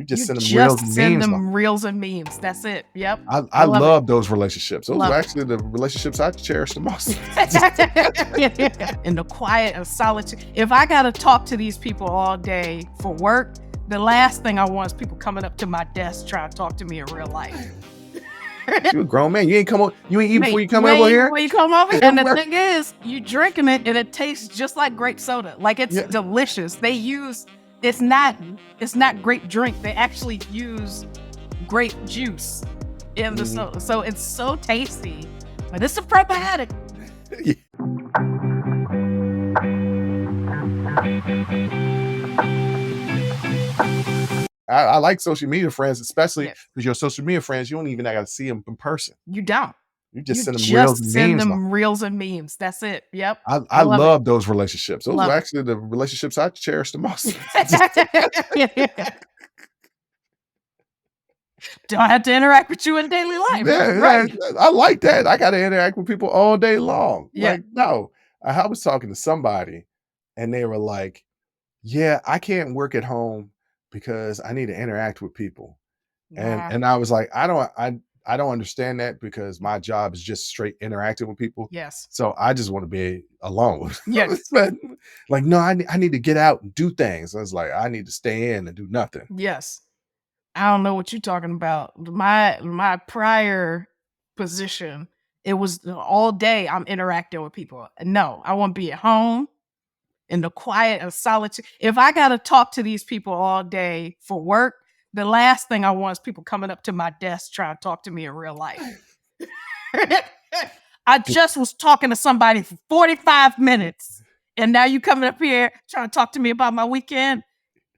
You just You send them reels just and send memes. them reels and memes. That's it. Yep. I love it. love those relationships. Those Love are it. actually the relationships I cherish the most. In the quiet of solitude. If I got to talk to these people all day for work, the last thing I want is people coming up to my desk trying to talk to me in real life. You a grown man. You ain't eat before you come over Wait, here. before you come over. And the thing is, you drinking it and it tastes just like grape soda. Like it's delicious. They use it's not grape drink. They actually use grape juice in the soda. So it's so tasty. But it's a probiotic. I like social media friends, especially because your social media friends, you don't even got to see them in person. You don't. You just send them reels and memes. That's it. Yep. I love those relationships. Those are actually the relationships I cherish the most. Do I have to interact with you in daily life? Yeah, I like that. I got to interact with people all day long. Yeah. Like, no, I was talking to somebody and they were like, yeah, I can't work at home because I need to interact with people. And I was like, I don't understand that because my job is just straight interacting with people. Yes. So I just want to be alone. Yes. But like, no, I need to get out and do things. I was like, I need to stay in and do nothing. Yes. I don't know what you're talking about. My prior position, it was all day I'm interacting with people. No, I want to be at home in the quiet of solitude. If I got to talk to these people all day for work, the last thing I want is people coming up to my desk trying to talk to me in real life. I just was talking to somebody for 45 minutes, and now you coming up here trying to talk to me about my weekend?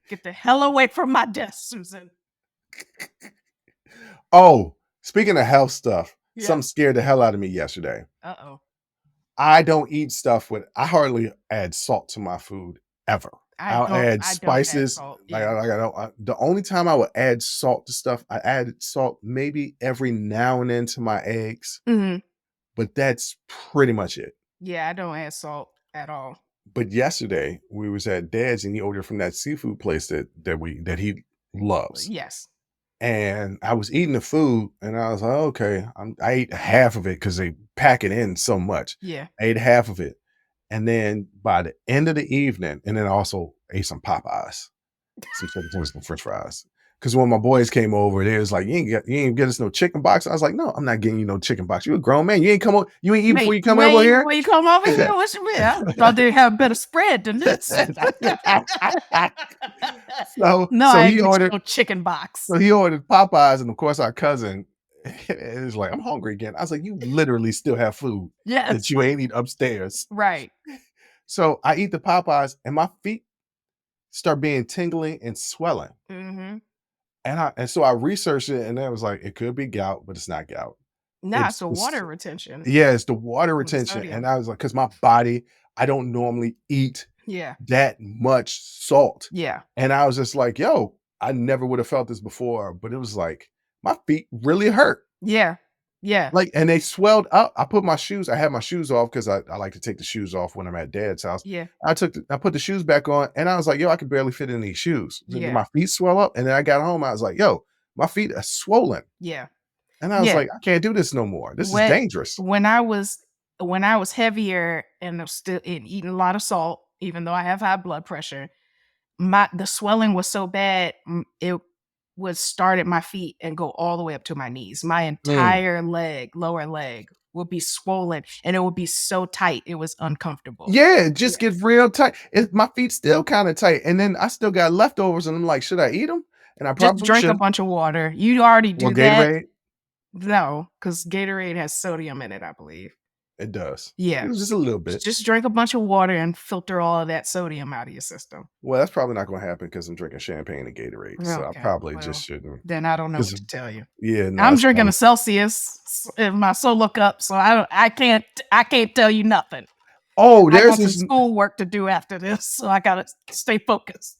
Get the hell away from my desk, Susan. Oh, speaking of health stuff, something scared the hell out of me yesterday. Uh-oh. I don't eat stuff I hardly add salt to my food ever. I'll add spices. The only time I would add salt to stuff, I added salt maybe every now and then to my eggs. Mm-hmm. But that's pretty much it. Yeah, I don't add salt at all. But yesterday we was at Dad's and he ordered from that seafood place that he loves. Yes. And I was eating the food and I was like, okay, I ate half of it because they pack it in so much. Yeah. I ate half of it. And then by the end of the evening, and then I also ate some Popeyes, some chicken tenders and french fries. Because when my boys came over, they was like, you ain't get us no chicken box. I was like, no, I'm not getting you no chicken box. You a grown man. You ain't eat before you come over here? Before you come over here? What's your mean? I thought they have a better spread than this. He ordered no chicken box. So he ordered Popeyes, and of course our cousin is like, I'm hungry again. I was like, you literally still have food that you ain't eat upstairs. Right. So I eat the Popeyes and my feet start being tingling and swelling. Mm-hmm. And so I researched it and I was like, it could be gout, but it's not gout. No, it's the water retention. Yeah, it's the water retention. And I was like, because my body, I don't normally eat that much salt. Yeah. And I was just like, yo, I never would have felt this before, but it was like, my feet really hurt. Yeah. Yeah. Like, and they swelled up. I had my shoes off because I like to take the shoes off when I'm at Dad's house. Yeah. I put the shoes back on and I was like, yo, I could barely fit in these shoes. Yeah. My feet swell up. And then I got home. I was like, yo, my feet are swollen. Yeah. And I was like, I can't do this no more. This is dangerous. When I was heavier and still eating a lot of salt, even though I have high blood pressure, the swelling was so bad, it would start at my feet and go all the way up to my knees. My entire lower leg would be swollen and it would be so tight. It was uncomfortable. Yeah, just get real tight. My feet still kind of tight. And then I still got leftovers and I'm like, should I eat them? And I probably just drink a bunch of water. You already do Gatorade? That. No, because Gatorade has sodium in it, I believe. It does. Yeah. Just a little bit. Just drink a bunch of water and filter all of that sodium out of your system. Well, that's probably not going to happen because I'm drinking champagne and Gatorade. So I probably just shouldn't. Then I don't know what to tell you. Yeah. No, I'm drinking a Celsius in my solo cup, so I can't tell you nothing. Oh, there's some schoolwork to do after this, so I gotta stay focused.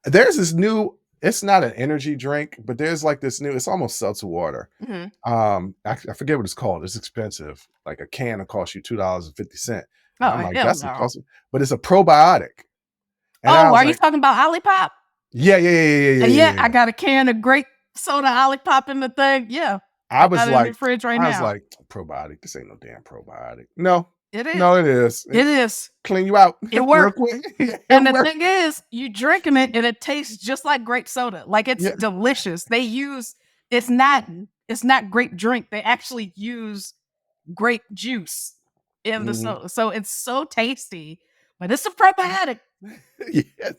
There's this new. It's not an energy drink, but there's like this new. It's almost seltzer water. Mm-hmm. I forget what it's called. It's expensive. Like a can will cost you $2.50. Oh, I'm like, that's expensive, but it's a probiotic. And are you talking about Olipop? Yeah, I got a can of grape soda Olipop in the thing. Yeah. I got was it in the like, fridge right now. probiotic. This ain't no damn probiotic. No, It is. no, it is. It is. Clean you out. It real works. quick. And the thing is, you drinking it and it tastes just like grape soda. Like it's Yeah. delicious. They use it's not grape drink. They actually use grape juice in the soda. So it's so tasty. But it's a probiotic. Yes.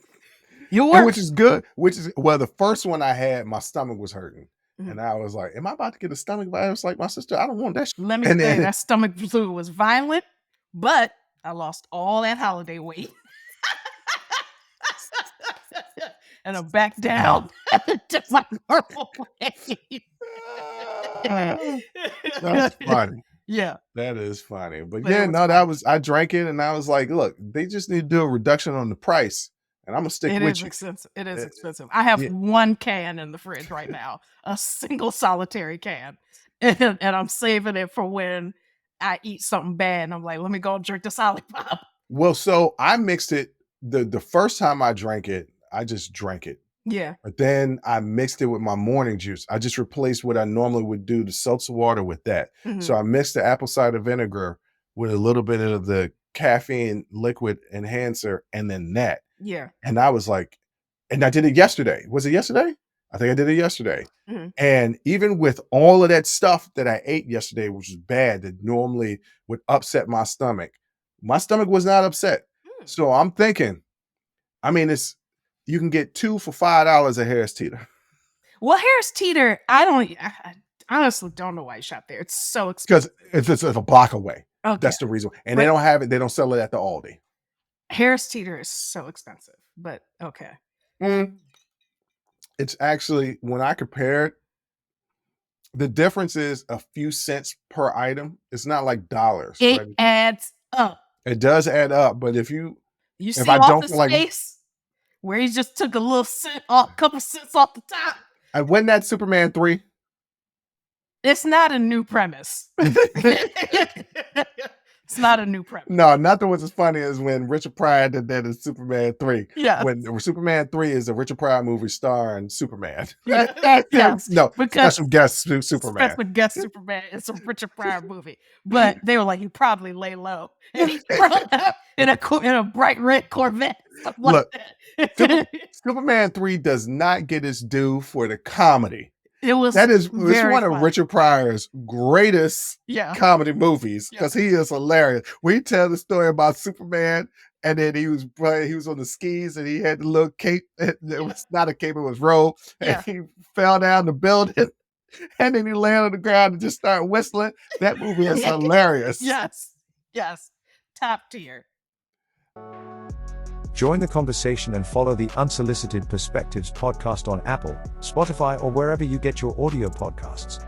You And work. which is good. The first one I had, my stomach was hurting. Mhm. And I was like, am I about to get a stomach virus like my sister? I don't want that shit. Let me And say then- that stomach flu was violent, but I lost all that holiday weight. And I'm back down to my normal weight. That's funny. Yeah. That is funny. But But it yeah, was no, funny. I drank it and I was like, look, they just need to do a reduction on the price. And I'm gonna stick It with is you. expensive. It is expensive. I have yeah. one can in the fridge right now, a single solitary can. And I'm saving it for when I eat something bad. And I'm like, let me go drink this Olipop. Well, so I mixed it the first time I drank it, I just drank it. Yeah. But then I mixed it with my morning juice. I just replaced what I normally would do, the seltzer water, with that. Mhm. So I mixed the apple cider vinegar with a little bit of the caffeine liquid enhancer and then that. Yeah. And I was like, and I did it yesterday. Was it yesterday? I think I did it yesterday. Mhm. And even with all of that stuff that I ate yesterday, which was bad, that normally would upset my stomach was not upset. Mm. So I'm thinking, I mean, you can get 2 for $5 at Harris Teeter. Well, Harris Teeter, I honestly don't know why you shop there. It's so expensive. Because it's a block away. Okay. That's the reason. And But- they don't have it. They don't sell it at the Aldi. Harris Teeter is so expensive, but okay. It's actually, when I compare it, the difference is a few cents per item. It's not like dollars. It right? adds up. It does add up, but if You If see I don't Office like- Space where he just took a little couple cents off the top. wasn't that Superman 3? It's not a new premise. It's not a new premise. No, nothing was as funny as when Richard Pryor did that in Superman 3. Yeah. When Superman 3 is a Richard Pryor movie starring Superman. Yes, No, because special guest Superman. special guest Superman. It's a Richard Pryor movie. But they were like, he probably lay low. And he rolled up in a bright red Corvette. something like Look, that. Superman 3 does not get its due for the comedy. It was It's very one of funny. Richard Pryor's greatest Yeah. comedy movies because he is hilarious. We tell the story about Superman, and then he was on the skis and he had the little cape. It was not a cape; it was robe, and Yeah. he fell down the building, and then he landed on the ground and just started whistling. That movie is hilarious. Yes. Yes. Top tier. Join the conversation and follow the Unsolicited Perspectives podcast on Apple, Spotify, or wherever you get your audio podcasts.